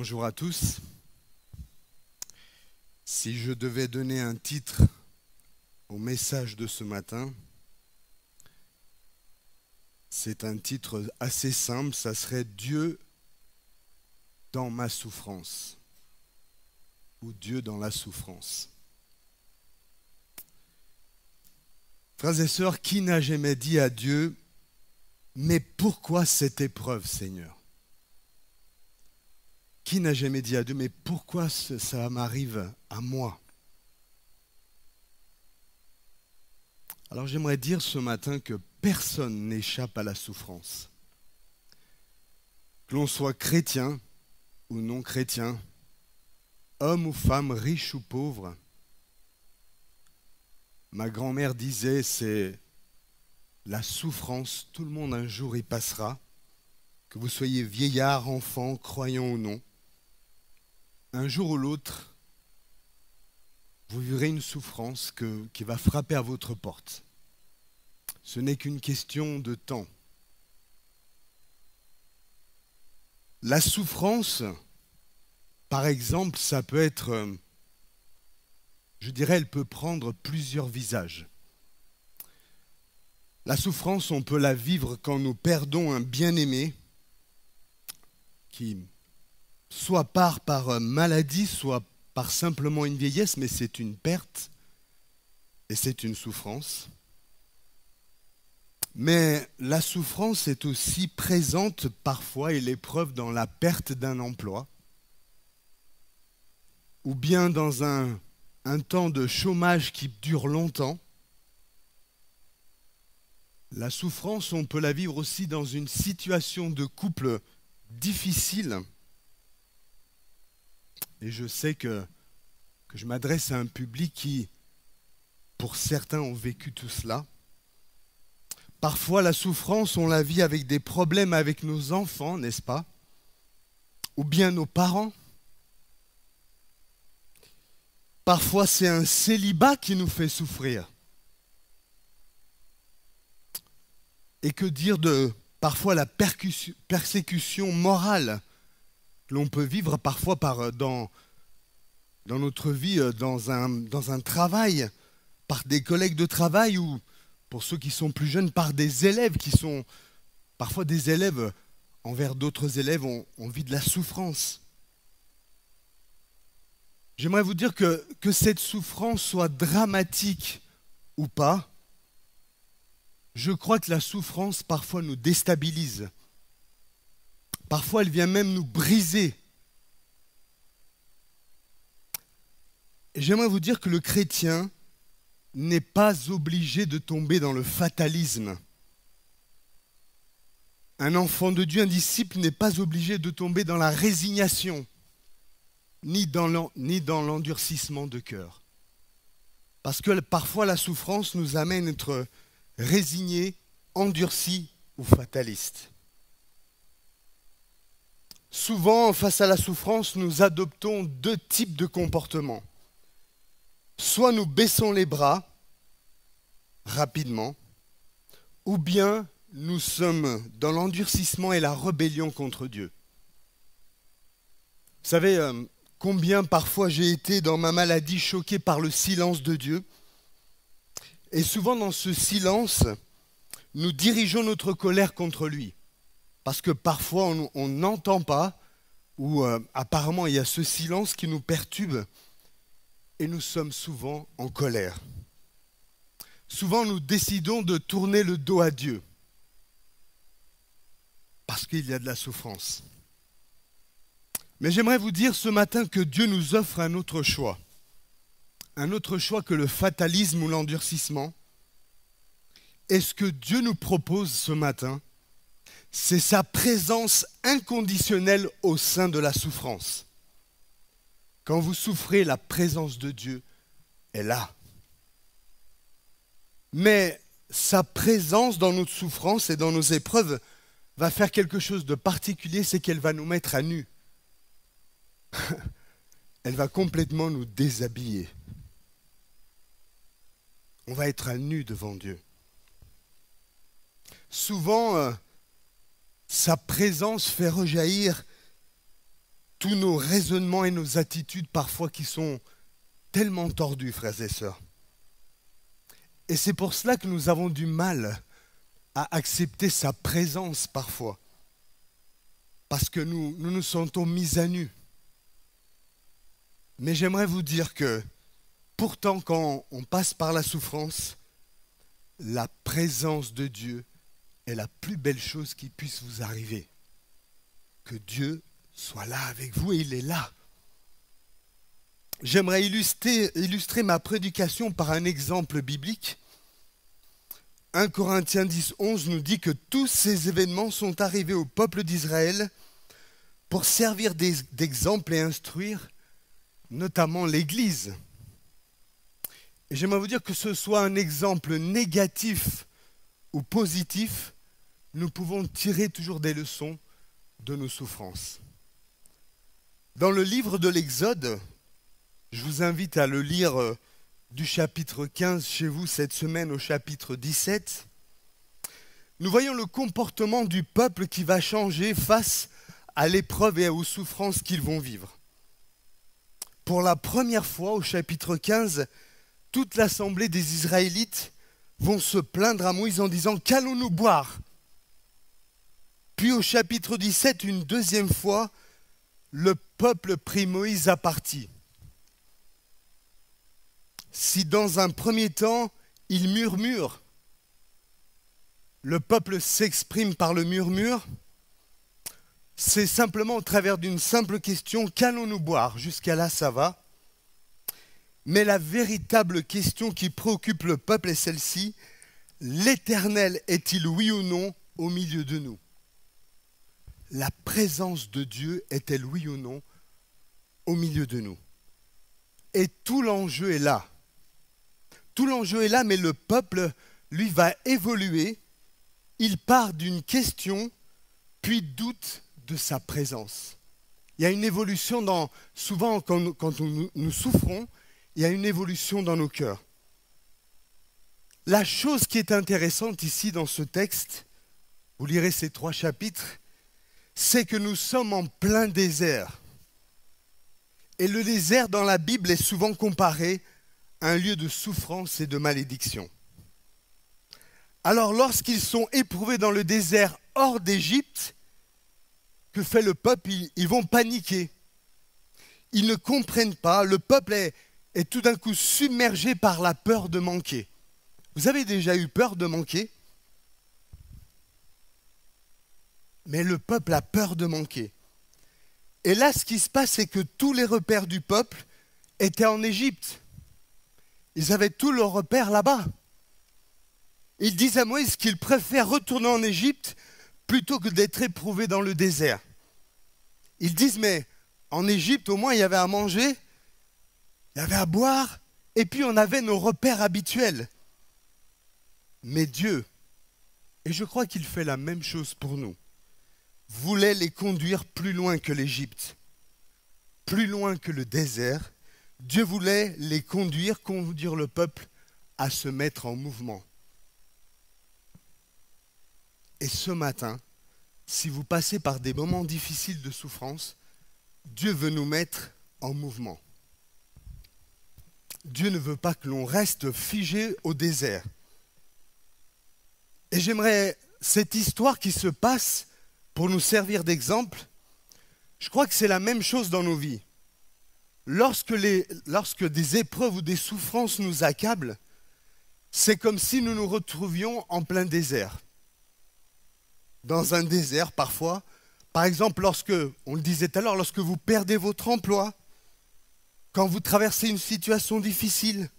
Bonjour à tous. Si je devais donner un titre au message de ce matin, c'est un titre assez simple, ça serait Dieu dans ma souffrance ou Dieu dans la souffrance. Frères et sœurs, qui n'a jamais dit à Dieu, mais pourquoi cette épreuve, Seigneur? Qui n'a jamais dit à Dieu, mais pourquoi ça m'arrive à moi? Alors j'aimerais dire ce matin que personne n'échappe à la souffrance. Que l'on soit chrétien ou non chrétien, homme ou femme, riche ou pauvre. Ma grand-mère disait, c'est la souffrance, tout le monde un jour y passera, que vous soyez vieillard, enfant, croyant ou non. Un jour ou l'autre, vous vivrez une souffrance qui va frapper à votre porte. Ce n'est qu'une question de temps. La souffrance, par exemple, ça peut être, je dirais, elle peut prendre plusieurs visages. La souffrance, on peut la vivre quand nous perdons un bien-aimé qui soit part par maladie, soit par simplement une vieillesse, mais c'est une perte et c'est une souffrance. Mais la souffrance est aussi présente parfois et l'épreuve dans la perte d'un emploi ou bien dans un temps de chômage qui dure longtemps. La souffrance, on peut la vivre aussi dans une situation de couple difficile. Et je sais que je m'adresse à un public qui, pour certains, ont vécu tout cela. Parfois, la souffrance, on la vit avec des problèmes avec nos enfants, n'est-ce pas? Ou bien nos parents. Parfois, c'est un célibat qui nous fait souffrir. Et que dire de parfois la persécution morale que l'on peut vivre parfois dans notre vie, dans un travail, par des collègues de travail ou, pour ceux qui sont plus jeunes, par des élèves qui sont parfois des élèves envers d'autres élèves, on vit de la souffrance. J'aimerais vous dire que cette souffrance soit dramatique ou pas, je crois que la souffrance parfois nous déstabilise. Parfois elle vient même nous briser. Et j'aimerais vous dire que le chrétien n'est pas obligé de tomber dans le fatalisme. Un enfant de Dieu, un disciple, n'est pas obligé de tomber dans la résignation, ni dans l'endurcissement de cœur. Parce que parfois la souffrance nous amène à être résignés, endurcis ou fatalistes. Souvent, face à la souffrance, nous adoptons deux types de comportements. Soit nous baissons les bras rapidement, ou bien nous sommes dans l'endurcissement et la rébellion contre Dieu. Vous savez combien parfois j'ai été dans ma maladie choqué par le silence de Dieu. Et souvent dans ce silence, nous dirigeons notre colère contre lui. Parce que parfois on n'entend pas, ou apparemment il y a ce silence qui nous perturbe, et nous sommes souvent en colère. Souvent nous décidons de tourner le dos à Dieu, parce qu'il y a de la souffrance. Mais j'aimerais vous dire ce matin que Dieu nous offre un autre choix que le fatalisme ou l'endurcissement. Et ce que Dieu nous propose ce matin, c'est sa présence inconditionnelle au sein de la souffrance. Quand vous souffrez, la présence de Dieu est là. Mais sa présence dans notre souffrance et dans nos épreuves va faire quelque chose de particulier, c'est qu'elle va nous mettre à nu. Elle va complètement nous déshabiller. On va être à nu devant Dieu. Souvent, sa présence fait rejaillir tous nos raisonnements et nos attitudes parfois qui sont tellement tordus, frères et sœurs. Et c'est pour cela que nous avons du mal à accepter sa présence parfois. Parce que nous nous sentons mis à nu. Mais j'aimerais vous dire que pourtant quand on passe par la souffrance, la présence de Dieu est la plus belle chose qui puisse vous arriver. Que Dieu soit là avec vous et il est là. J'aimerais illustrer ma prédication par un exemple biblique. 1 Corinthiens 10, 11 nous dit que tous ces événements sont arrivés au peuple d'Israël pour servir d'exemple et instruire, notamment l'Église. Et j'aimerais vous dire que ce soit un exemple négatif ou positif, nous pouvons tirer toujours des leçons de nos souffrances. Dans le livre de l'Exode, je vous invite à le lire du chapitre 15 chez vous cette semaine au chapitre 17. Nous voyons le comportement du peuple qui va changer face à l'épreuve et aux souffrances qu'ils vont vivre. Pour la première fois au chapitre 15, toute l'assemblée des Israélites vont se plaindre à Moïse en disant « Qu'allons-nous boire ?» Puis au chapitre 17, une deuxième fois, le peuple prie Moïse à partie. Si dans un premier temps, il murmure, le peuple s'exprime par le murmure, c'est simplement au travers d'une simple question « Qu'allons-nous boire ?» Jusqu'à là, ça va. Mais la véritable question qui préoccupe le peuple est celle-ci. L'Éternel est-il oui ou non au milieu de nous? La présence de Dieu est-elle oui ou non au milieu de nous? Et tout l'enjeu est là. Tout l'enjeu est là, mais le peuple, lui, va évoluer. Il part d'une question, puis doute de sa présence. Il y a une évolution souvent quand nous souffrons, il y a une évolution dans nos cœurs. La chose qui est intéressante ici dans ce texte, vous lirez ces 3 chapitres, c'est que nous sommes en plein désert. Et le désert dans la Bible est souvent comparé à un lieu de souffrance et de malédiction. Alors lorsqu'ils sont éprouvés dans le désert hors d'Égypte, que fait le peuple? Ils vont paniquer. Ils ne comprennent pas. Le peuple est tout d'un coup submergé par la peur de manquer. Vous avez déjà eu peur de manquer? Mais le peuple a peur de manquer. Et là, ce qui se passe, c'est que tous les repères du peuple étaient en Égypte. Ils avaient tous leurs repères là-bas. Ils disent à Moïse qu'ils préfèrent retourner en Égypte plutôt que d'être éprouvés dans le désert. Ils disent, mais en Égypte, au moins, il y avait à manger, il y avait à boire, et puis on avait nos repères habituels. Mais Dieu, et je crois qu'il fait la même chose pour nous, voulait les conduire plus loin que l'Égypte, plus loin que le désert. Dieu voulait les conduire le peuple à se mettre en mouvement. Et ce matin, si vous passez par des moments difficiles de souffrance, Dieu veut nous mettre en mouvement. Dieu ne veut pas que l'on reste figé au désert. Et j'aimerais cette histoire qui se passe pour nous servir d'exemple. Je crois que c'est la même chose dans nos vies. Lorsque des épreuves ou des souffrances nous accablent, c'est comme si nous nous retrouvions en plein désert. Dans un désert parfois, par exemple on le disait tout à l'heure, lorsque vous perdez votre emploi, quand vous traversez une situation difficile,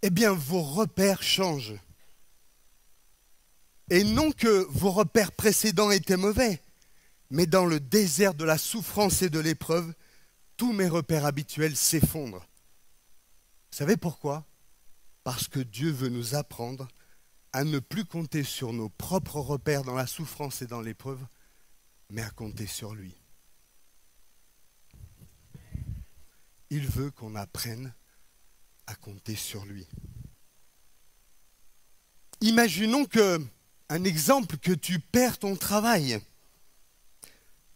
eh bien vos repères changent. Et non que vos repères précédents étaient mauvais, mais dans le désert de la souffrance et de l'épreuve, tous mes repères habituels s'effondrent. Vous savez pourquoi? Parce que Dieu veut nous apprendre à ne plus compter sur nos propres repères dans la souffrance et dans l'épreuve, mais à compter sur lui. Il veut qu'on apprenne à compter sur lui. Imaginons un exemple que tu perds ton travail.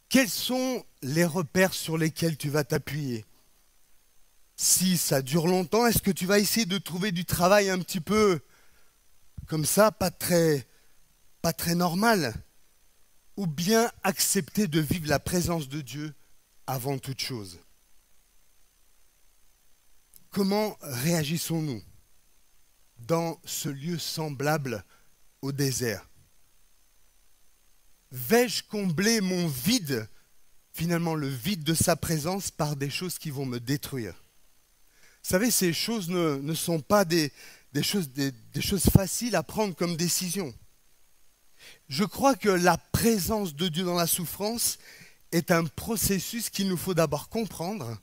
Quelles sont les repères sur lesquels tu vas t'appuyer? Si ça dure longtemps, est-ce que tu vas essayer de trouver du travail un petit peu comme ça, pas très normal? Ou bien accepter de vivre la présence de Dieu avant toute chose? Comment réagissons-nous dans ce lieu semblable au désert? Vais-je combler mon vide, finalement le vide de sa présence, par des choses qui vont me détruire? Vous savez, ces choses ne sont pas des choses faciles à prendre comme décision. Je crois que la présence de Dieu dans la souffrance est un processus qu'il nous faut d'abord comprendre,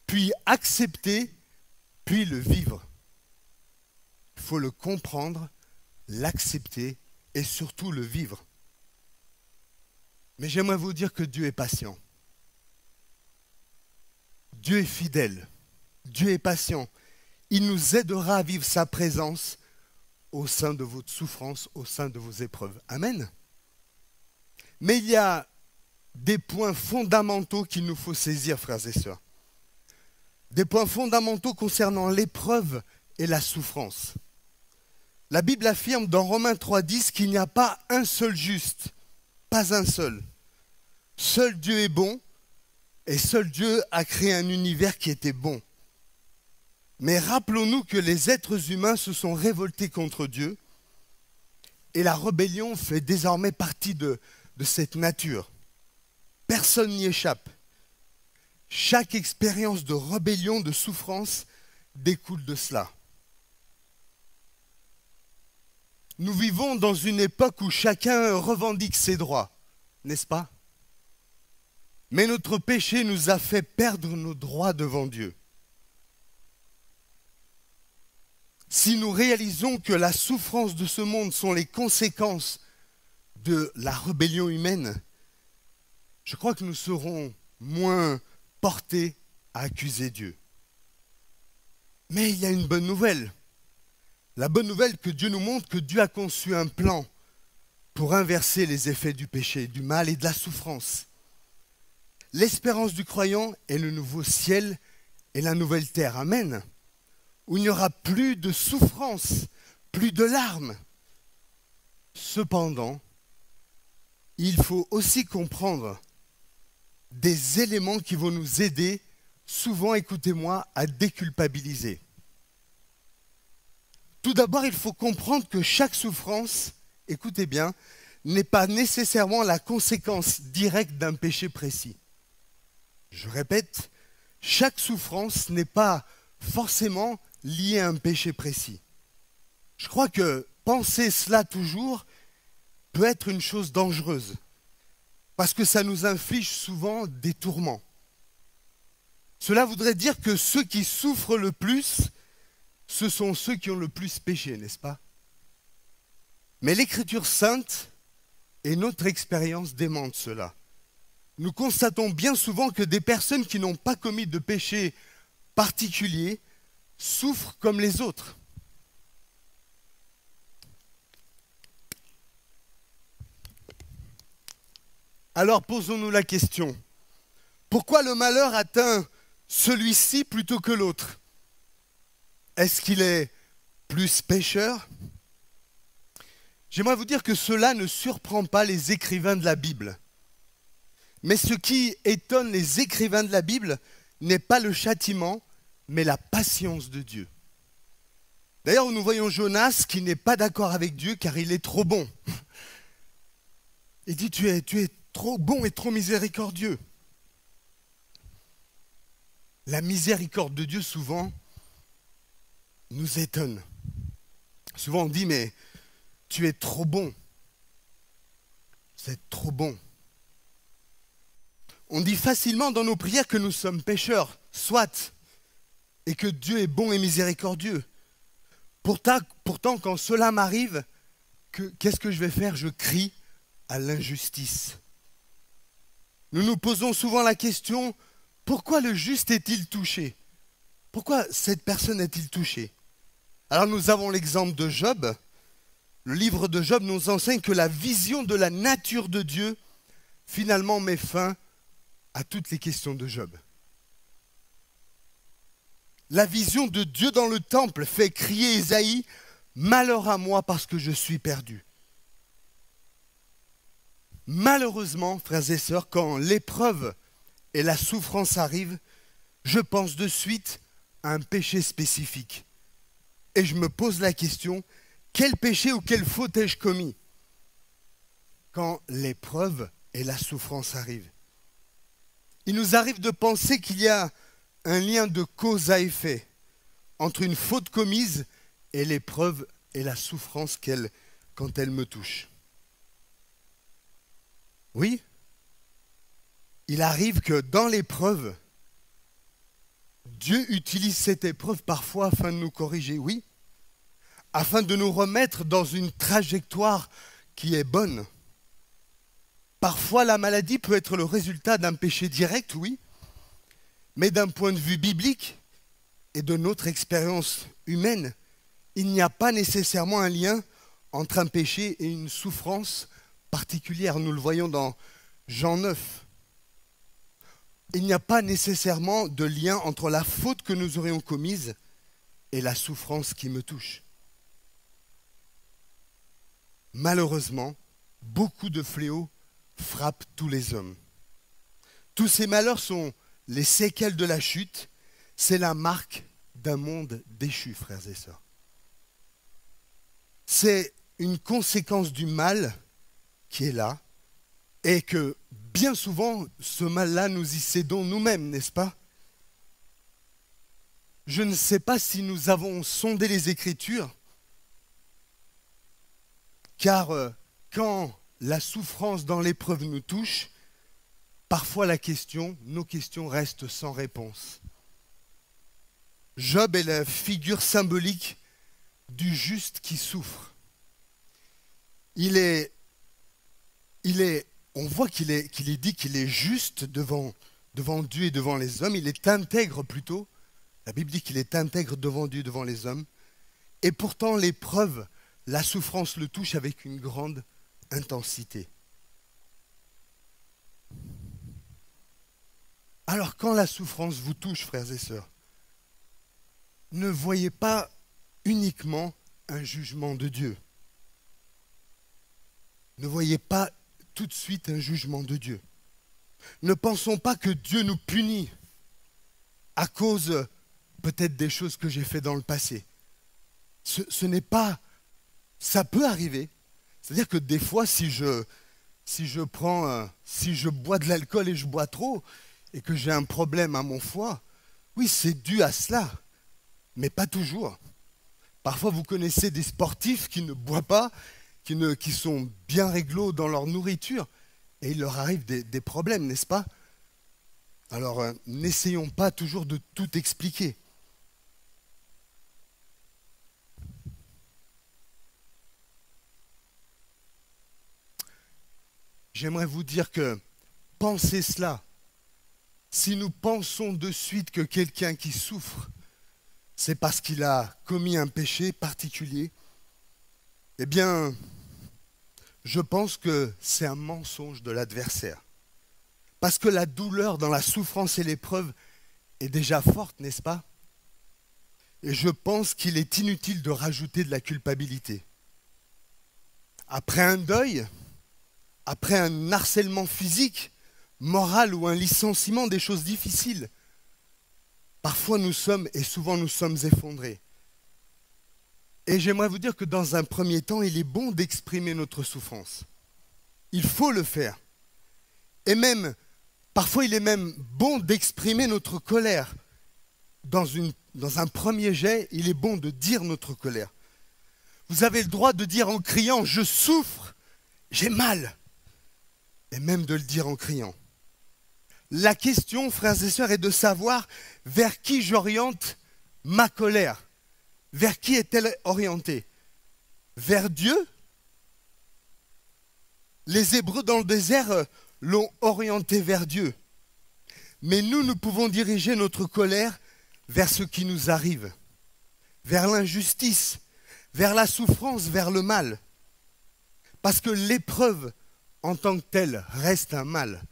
puis accepter, puis le vivre. Il faut le comprendre, l'accepter et surtout le vivre. Mais j'aimerais vous dire que Dieu est patient. Dieu est fidèle. Dieu est patient. Il nous aidera à vivre sa présence au sein de votre souffrance, au sein de vos épreuves. Amen. Mais il y a des points fondamentaux qu'il nous faut saisir, frères et sœurs. Des points fondamentaux concernant l'épreuve et la souffrance. La Bible affirme dans Romains 3,10 qu'il n'y a pas un seul juste, pas un seul. Seul Dieu est bon et seul Dieu a créé un univers qui était bon. Mais rappelons-nous que les êtres humains se sont révoltés contre Dieu et la rébellion fait désormais partie de cette nature. Personne n'y échappe. Chaque expérience de rébellion, de souffrance découle de cela. Nous vivons dans une époque où chacun revendique ses droits, n'est-ce pas? Mais notre péché nous a fait perdre nos droits devant Dieu. Si nous réalisons que la souffrance de ce monde sont les conséquences de la rébellion humaine, je crois que nous serons moins portés à accuser Dieu. Mais il y a une bonne nouvelle. La bonne nouvelle que Dieu nous montre que Dieu a conçu un plan pour inverser les effets du péché, du mal et de la souffrance. L'espérance du croyant est le nouveau ciel et la nouvelle terre. Amen. Où il n'y aura plus de souffrance, plus de larmes. Cependant, il faut aussi comprendre des éléments qui vont nous aider, souvent, écoutez-moi, à déculpabiliser. Tout d'abord, il faut comprendre que chaque souffrance, écoutez bien, n'est pas nécessairement la conséquence directe d'un péché précis. Je répète, chaque souffrance n'est pas forcément liée à un péché précis. Je crois que penser cela toujours peut être une chose dangereuse, parce que ça nous inflige souvent des tourments. Cela voudrait dire que ceux qui souffrent le plus, ce sont ceux qui ont le plus péché, n'est-ce pas? Mais l'Écriture sainte et notre expérience démentent cela. Nous constatons bien souvent que des personnes qui n'ont pas commis de péché particulier souffrent comme les autres. Alors posons-nous la question, pourquoi le malheur atteint celui-ci plutôt que l'autre? Est-ce qu'il est plus pécheur? J'aimerais vous dire que cela ne surprend pas les écrivains de la Bible. Mais ce qui étonne les écrivains de la Bible n'est pas le châtiment, mais la patience de Dieu. D'ailleurs, nous voyons Jonas qui n'est pas d'accord avec Dieu car il est trop bon. Il dit, tu es trop bon et trop miséricordieux. La miséricorde de Dieu, souvent, nous étonne. Souvent, on dit, mais tu es trop bon. C'est trop bon. On dit facilement dans nos prières que nous sommes pécheurs, soit, et que Dieu est bon et miséricordieux. Pourtant, quand cela m'arrive, qu'est-ce que je vais faire? Je crie à l'injustice. Nous nous posons souvent la question, pourquoi le juste est-il touché? Pourquoi cette personne est-il touchée? Alors nous avons l'exemple de Job. Le livre de Job nous enseigne que la vision de la nature de Dieu finalement met fin à toutes les questions de Job. La vision de Dieu dans le temple fait crier Ésaïe, « Malheur à moi parce que je suis perdu ». Malheureusement, frères et sœurs, quand l'épreuve et la souffrance arrivent, je pense de suite à un péché spécifique. Et je me pose la question, quel péché ou quelle faute ai-je commis quand l'épreuve et la souffrance arrivent? Il nous arrive de penser qu'il y a un lien de cause à effet entre une faute commise et l'épreuve et la souffrance quand elle me touche. Oui, il arrive que dans l'épreuve, Dieu utilise cette épreuve parfois afin de nous corriger, oui, afin de nous remettre dans une trajectoire qui est bonne. Parfois, la maladie peut être le résultat d'un péché direct, oui, mais d'un point de vue biblique et de notre expérience humaine, il n'y a pas nécessairement un lien entre un péché et une souffrance particulière. Nous le voyons dans Jean 9. Il n'y a pas nécessairement de lien entre la faute que nous aurions commise et la souffrance qui me touche. Malheureusement, beaucoup de fléaux frappent tous les hommes. Tous ces malheurs sont les séquelles de la chute, c'est la marque d'un monde déchu, frères et sœurs. C'est une conséquence du mal qui est là, et que bien souvent, ce mal-là, nous y cédons nous-mêmes, n'est-ce pas? Je ne sais pas si nous avons sondé les Écritures, car quand la souffrance dans l'épreuve nous touche, parfois nos questions restent sans réponse. Job est la figure symbolique du juste qui souffre. On voit qu'il est dit qu'il est juste devant Dieu et devant les hommes. Il est intègre plutôt. La Bible dit qu'il est intègre devant Dieu et devant les hommes. Et pourtant, l'épreuve, la souffrance le touche avec une grande intensité. Alors, quand la souffrance vous touche, frères et sœurs, ne voyez pas uniquement un jugement de Dieu. Ne voyez pas tout de suite un jugement de Dieu. Ne pensons pas que Dieu nous punit à cause peut-être des choses que j'ai faites dans le passé. Ce n'est pas... Ça peut arriver. C'est-à-dire que des fois, si je bois de l'alcool et je bois trop, et que j'ai un problème à mon foie, oui, c'est dû à cela, mais pas toujours. Parfois, vous connaissez des sportifs qui ne boivent pas, qui sont bien réglo dans leur nourriture, et il leur arrive des problèmes, n'est-ce pas? Alors, n'essayons pas toujours de tout expliquer. J'aimerais vous dire que pensez cela. Si nous pensons de suite que quelqu'un qui souffre, c'est parce qu'il a commis un péché particulier, eh bien, je pense que c'est un mensonge de l'adversaire. Parce que la douleur dans la souffrance et l'épreuve est déjà forte, n'est-ce pas? Et je pense qu'il est inutile de rajouter de la culpabilité. Après un deuil, après un harcèlement physique, moral ou un licenciement, des choses difficiles, parfois souvent nous sommes effondrés. Et j'aimerais vous dire que dans un premier temps, il est bon d'exprimer notre souffrance. Il faut le faire. Et même, parfois il est même bon d'exprimer notre colère. Dans un premier jet, il est bon de dire notre colère. Vous avez le droit de dire en criant « je souffre, j'ai mal ». Et même de le dire en criant. La question, frères et sœurs, est de savoir vers qui j'oriente ma colère. Vers qui est-elle orientée? Vers Dieu? Les Hébreux dans le désert l'ont orientée vers Dieu. Mais nous pouvons diriger notre colère vers ce qui nous arrive, vers l'injustice, vers la souffrance, vers le mal. Parce que l'épreuve, en tant que telle, reste un mal.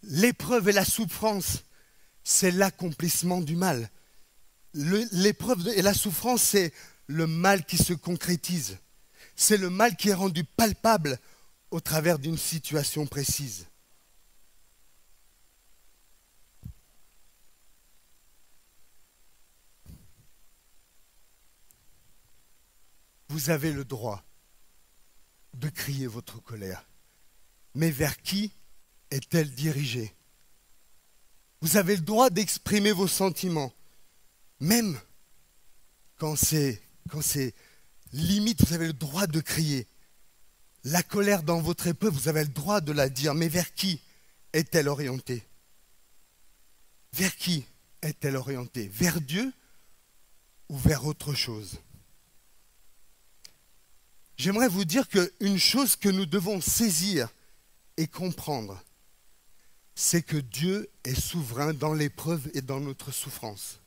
L'épreuve et la souffrance, c'est l'accomplissement du mal. L'épreuve et la souffrance, c'est le mal qui se concrétise. C'est le mal qui est rendu palpable au travers d'une situation précise. Vous avez le droit de crier votre colère. Mais vers qui est-elle dirigée? Vous avez le droit d'exprimer vos sentiments. Même quand c'est limite, vous avez le droit de crier. La colère dans votre épreuve, vous avez le droit de la dire. Mais vers qui est-elle orientée? Vers qui est-elle orientée? Vers Dieu ou vers autre chose? J'aimerais vous dire qu'une chose que nous devons saisir et comprendre, c'est que Dieu est souverain dans l'épreuve et dans notre souffrance.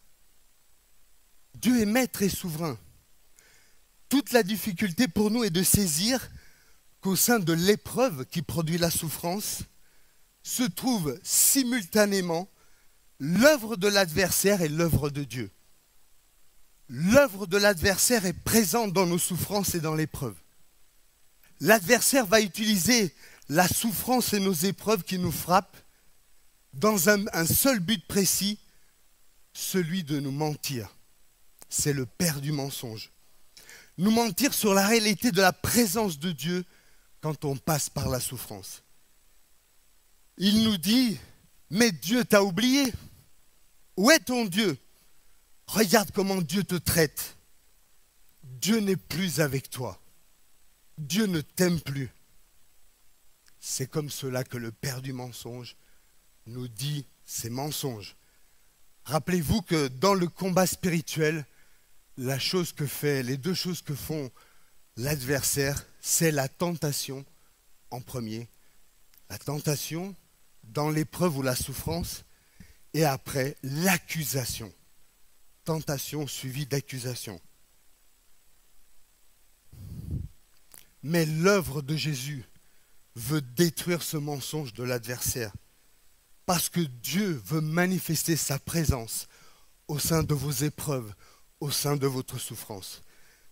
Dieu est maître et souverain. Toute la difficulté pour nous est de saisir qu'au sein de l'épreuve qui produit la souffrance, se trouve simultanément l'œuvre de l'adversaire et l'œuvre de Dieu. L'œuvre de l'adversaire est présente dans nos souffrances et dans l'épreuve. L'adversaire va utiliser la souffrance et nos épreuves qui nous frappent dans un seul but précis, celui de nous mentir. C'est le père du mensonge. Nous mentir sur la réalité de la présence de Dieu quand on passe par la souffrance. Il nous dit, mais Dieu t'a oublié. Où est ton Dieu? Regarde comment Dieu te traite. Dieu n'est plus avec toi. Dieu ne t'aime plus. C'est comme cela que le père du mensonge nous dit ces mensonges. Rappelez-vous que dans le combat spirituel, les deux choses que font l'adversaire, c'est la tentation en premier. La tentation dans l'épreuve ou la souffrance, et après l'accusation. Tentation suivie d'accusation. Mais l'œuvre de Jésus veut détruire ce mensonge de l'adversaire. Parce que Dieu veut manifester sa présence au sein de vos épreuves, au sein de votre souffrance.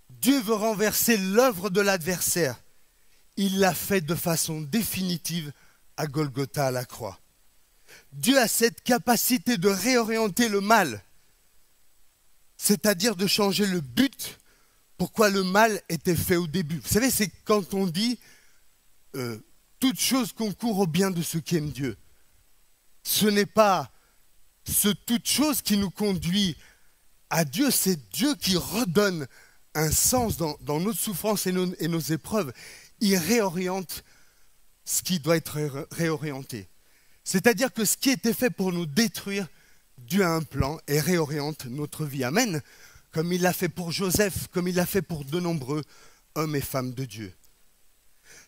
Dieu veut renverser l'œuvre de l'adversaire. Il l'a fait de façon définitive à Golgotha, à la croix. Dieu a cette capacité de réorienter le mal, c'est-à-dire de changer le but pourquoi le mal était fait au début. Vous savez, c'est quand on dit toute chose concourt au bien de ceux qui aiment Dieu. Ce n'est pas ce toute chose qui nous conduit à Dieu, c'est Dieu qui redonne un sens dans notre souffrance et nos épreuves. Il réoriente ce qui doit être réorienté. C'est-à-dire que ce qui était fait pour nous détruire, Dieu a un plan et réoriente notre vie. Amen. Comme il l'a fait pour Joseph, comme il l'a fait pour de nombreux hommes et femmes de Dieu.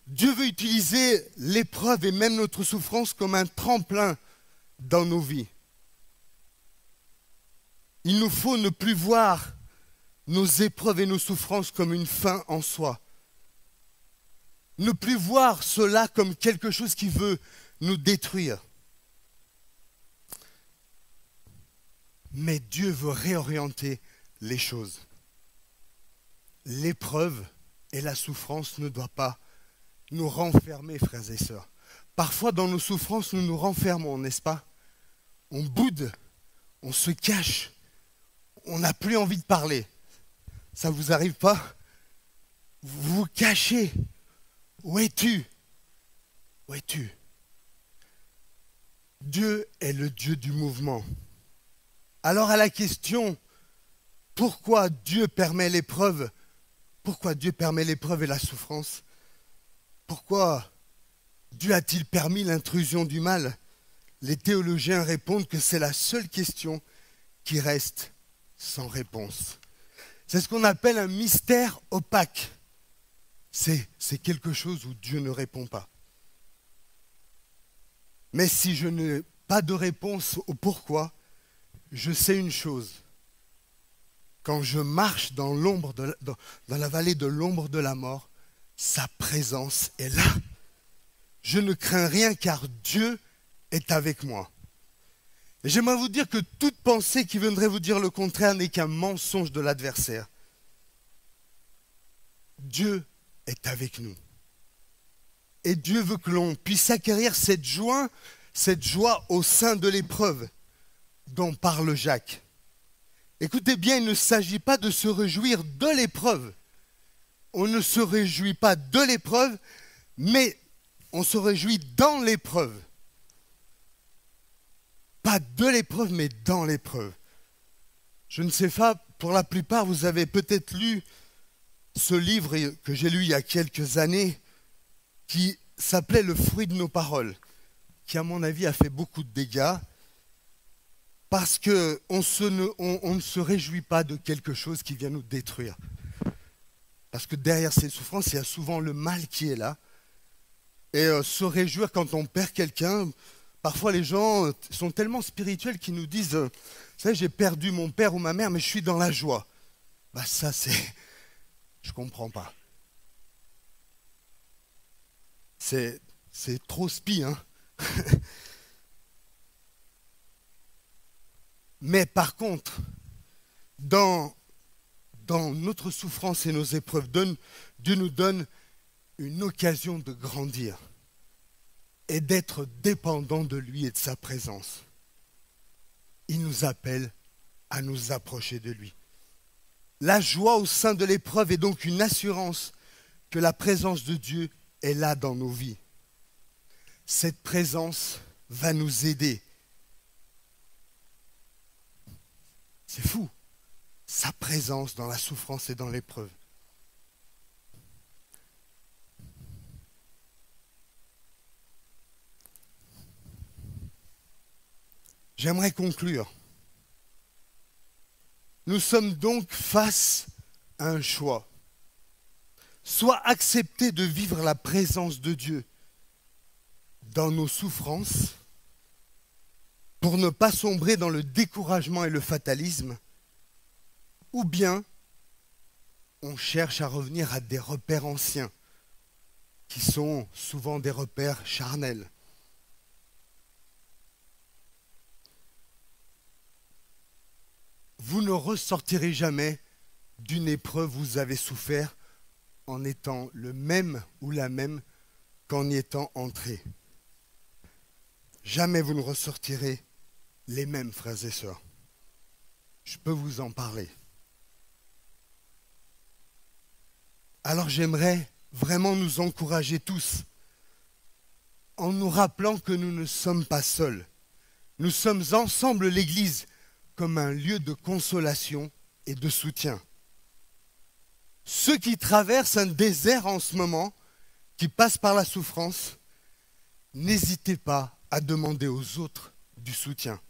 Dieu veut utiliser l'épreuve et même notre souffrance comme un tremplin dans nos vies. Il nous faut ne plus voir nos épreuves et nos souffrances comme une fin en soi. Ne plus voir cela comme quelque chose qui veut nous détruire. Mais Dieu veut réorienter les choses. L'épreuve et la souffrance ne doivent pas nous renfermer, frères et sœurs. Parfois, dans nos souffrances, nous nous renfermons, n'est-ce pas? On boude, on se cache, on n'a plus envie de parler. Ça ne vous arrive pas? Vous vous cachez. Où es-tu? Où es-tu? Dieu est le Dieu du mouvement. Alors à la question, pourquoi Dieu permet l'épreuve? Pourquoi Dieu permet l'épreuve et la souffrance? Pourquoi Dieu a-t-il permis l'intrusion du mal? Les théologiens répondent que c'est la seule question qui reste sans réponse. C'est ce qu'on appelle un mystère opaque. C'est quelque chose où Dieu ne répond pas. Mais si je n'ai pas de réponse au pourquoi, je sais une chose. Quand je marche dans la vallée de l'ombre de la mort, sa présence est là. Je ne crains rien car Dieu est avec moi. Et j'aimerais vous dire que toute pensée qui viendrait vous dire le contraire n'est qu'un mensonge de l'adversaire. Dieu est avec nous. Et Dieu veut que l'on puisse acquérir cette joie au sein de l'épreuve dont parle Jacques. Écoutez bien, il ne s'agit pas de se réjouir de l'épreuve. On ne se réjouit pas de l'épreuve, mais on se réjouit dans l'épreuve. Pas de l'épreuve, mais dans l'épreuve. Je ne sais pas, pour la plupart, vous avez peut-être lu ce livre que j'ai lu il y a quelques années, qui s'appelait Le fruit de nos paroles, qui à mon avis a fait beaucoup de dégâts, parce qu'on ne se réjouit pas de quelque chose qui vient nous détruire. Parce que derrière ces souffrances, il y a souvent le mal qui est là. Et se réjouir quand on perd quelqu'un, parfois les gens sont tellement spirituels qu'ils nous disent, vous savez, j'ai perdu mon père ou ma mère, mais je suis dans la joie. Bah ça, je comprends pas. C'est trop spi, hein. Mais par contre, dans notre souffrance et nos épreuves, Dieu nous donne une occasion de grandir et d'être dépendant de lui et de sa présence. Il nous appelle à nous approcher de lui. La joie au sein de l'épreuve est donc une assurance que la présence de Dieu est là dans nos vies. Cette présence va nous aider. C'est fou, sa présence dans la souffrance et dans l'épreuve. J'aimerais conclure. Nous sommes donc face à un choix. Soit accepter de vivre la présence de Dieu dans nos souffrances pour ne pas sombrer dans le découragement et le fatalisme, ou bien on cherche à revenir à des repères anciens qui sont souvent des repères charnels. Vous ne ressortirez jamais d'une épreuve où vous avez souffert en étant le même ou la même qu'en y étant entré. Jamais vous ne ressortirez les mêmes, frères et sœurs. Je peux vous en parler. Alors j'aimerais vraiment nous encourager tous en nous rappelant que nous ne sommes pas seuls. Nous sommes ensemble l'Église comme un lieu de consolation et de soutien. Ceux qui traversent un désert en ce moment, qui passent par la souffrance, n'hésitez pas à demander aux autres du soutien.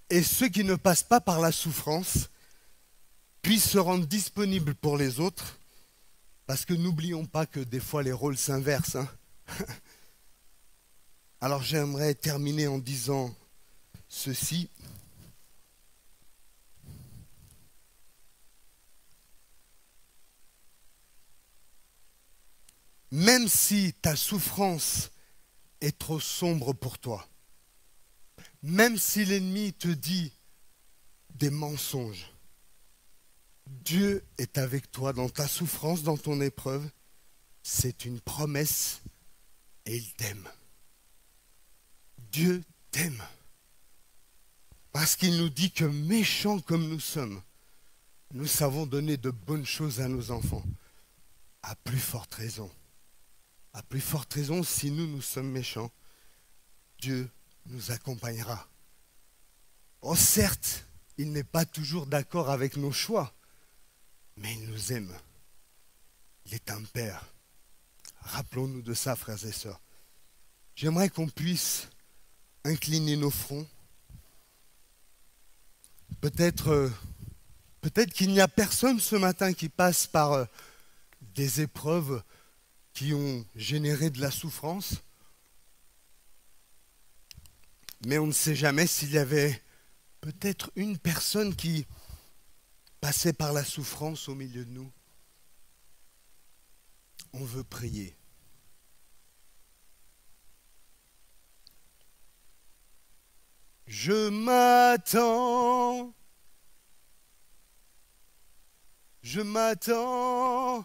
Et ceux qui ne passent pas par la souffrance puissent se rendre disponibles pour les autres, parce que n'oublions pas que des fois les rôles s'inversent. Hein. Alors j'aimerais terminer en disant ceci. Même si ta souffrance est trop sombre pour toi, même si l'ennemi te dit des mensonges, Dieu est avec toi dans ta souffrance, dans ton épreuve. C'est une promesse et il t'aime. Dieu t'aime. Parce qu'il nous dit que méchants comme nous sommes, nous savons donner de bonnes choses à nos enfants. À plus forte raison. À plus forte raison, si nous sommes méchants, Dieu nous accompagnera. Oh certes, il n'est pas toujours d'accord avec nos choix, mais il nous aime. Il est un Père. Rappelons-nous de ça, frères et sœurs. J'aimerais qu'on puisse incliner nos fronts. Peut-être qu'il n'y a personne ce matin qui passe par des épreuves qui ont généré de la souffrance. Mais on ne sait jamais s'il y avait peut-être une personne qui passait par la souffrance au milieu de nous. On veut prier. Je m'attends, je m'attends,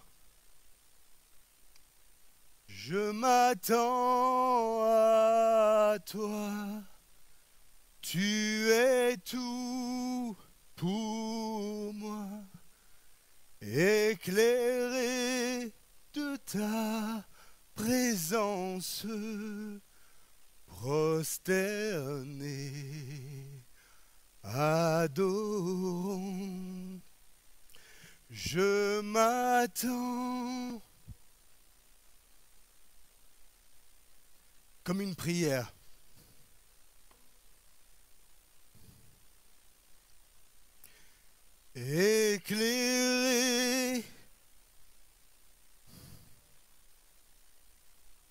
je m'attends à toi. Tu es tout pour moi, éclairé de ta présence, prosterné, adorons. Je m'attends comme une prière. Éclairé,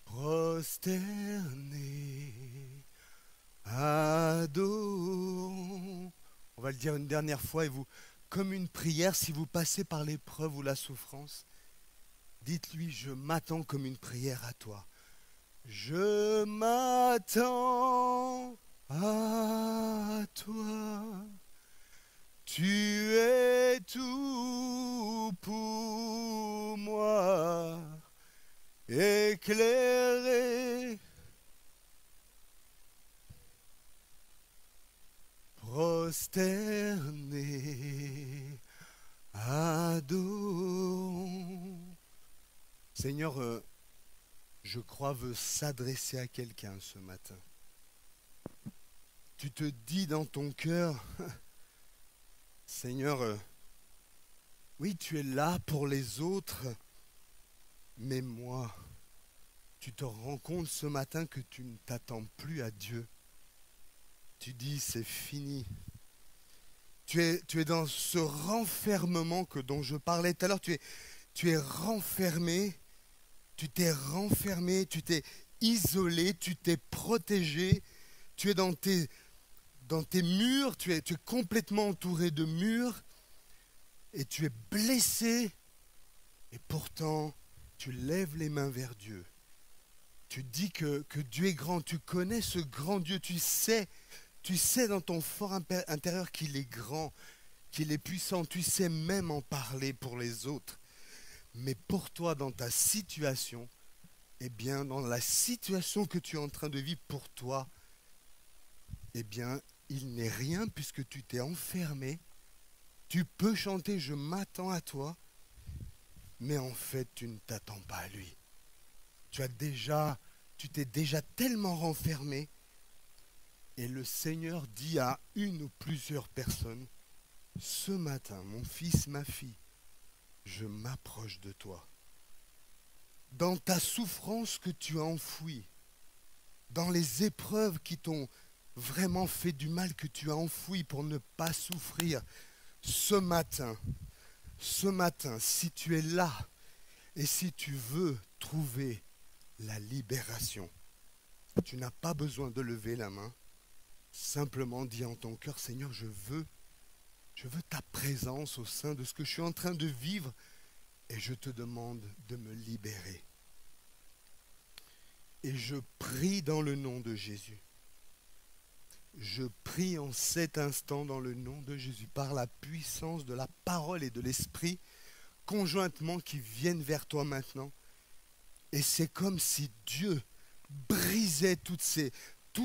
prosterné, adorons. On va le dire une dernière fois et vous, comme une prière, si vous passez par l'épreuve ou la souffrance, dites-lui, je m'attends comme une prière à toi. Je m'attends à toi. Tu es tout pour moi, éclairé, prosterné, adorons. Seigneur, je crois, veut s'adresser à quelqu'un ce matin. Tu te dis dans ton cœur, Seigneur, oui, tu es là pour les autres, mais moi, tu te rends compte ce matin que tu ne t'attends plus à Dieu. Tu dis, c'est fini. Tu es dans ce renfermement dont je parlais tout à l'heure. Tu es renfermé, tu t'es renfermé, tu t'es isolé, tu t'es protégé. Tu es dans tes murs, tu es complètement entouré de murs et tu es blessé et pourtant tu lèves les mains vers Dieu. Tu dis que Dieu est grand, tu connais ce grand Dieu, tu sais dans ton fort intérieur qu'il est grand, qu'il est puissant, tu sais même en parler pour les autres. Mais pour toi, dans ta situation, eh bien, dans la situation que tu es en train de vivre pour toi, eh bien, il n'est rien puisque tu t'es enfermé. Tu peux chanter « Je m'attends à toi », mais en fait, tu ne t'attends pas à lui. Tu t'es déjà tellement renfermé et le Seigneur dit à une ou plusieurs personnes, ce matin, mon fils, ma fille, je m'approche de toi. Dans ta souffrance que tu as enfouie, dans les épreuves qui t'ont vraiment fait du mal, que tu as enfoui pour ne pas souffrir, ce matin, si tu es là et si tu veux trouver la libération, tu n'as pas besoin de lever la main. Simplement dis en ton cœur, Seigneur, je veux ta présence au sein de ce que je suis en train de vivre et je te demande de me libérer. Et je prie dans le nom de Jésus. Je prie en cet instant dans le nom de Jésus, par la puissance de la parole et de l'esprit, conjointement qui viennent vers toi maintenant. Et c'est comme si Dieu brisait tous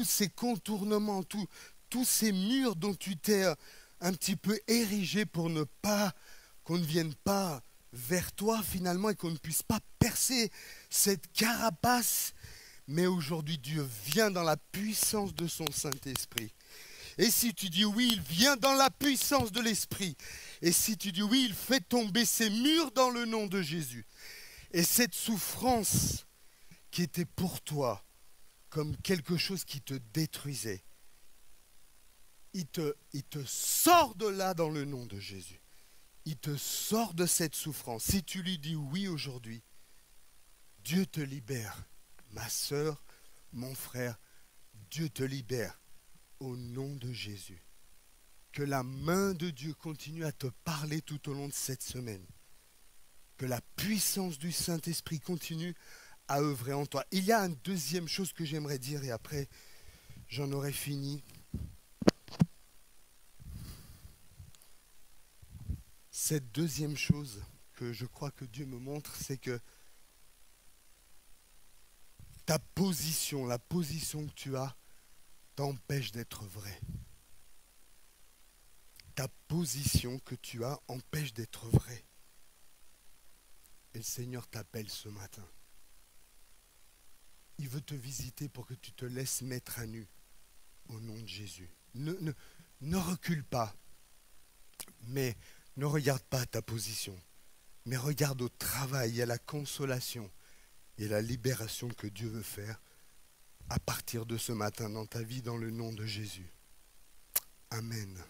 ces contournements, tous ces murs dont tu t'es un petit peu érigé pour ne pas, qu'on ne vienne pas vers toi finalement et qu'on ne puisse pas percer cette carapace. Mais aujourd'hui, Dieu vient dans la puissance de son Saint-Esprit. Et si tu dis oui, il vient dans la puissance de l'Esprit. Et si tu dis oui, il fait tomber ces murs dans le nom de Jésus. Et cette souffrance qui était pour toi comme quelque chose qui te détruisait, il te sort de là dans le nom de Jésus. Il te sort de cette souffrance. Si tu lui dis oui aujourd'hui, Dieu te libère. Ma sœur, mon frère, Dieu te libère au nom de Jésus. Que la main de Dieu continue à te parler tout au long de cette semaine. Que la puissance du Saint-Esprit continue à œuvrer en toi. Il y a une deuxième chose que j'aimerais dire et après j'en aurai fini. Cette deuxième chose que je crois que Dieu me montre, c'est que ta position, la position que tu as, t'empêche d'être vrai. Ta position que tu as empêche d'être vrai. Et le Seigneur t'appelle ce matin. Il veut te visiter pour que tu te laisses mettre à nu au nom de Jésus. Ne recule pas, mais ne regarde pas ta position, mais regarde au travail, à la consolation et la libération que Dieu veut faire à partir de ce matin dans ta vie, dans le nom de Jésus. Amen.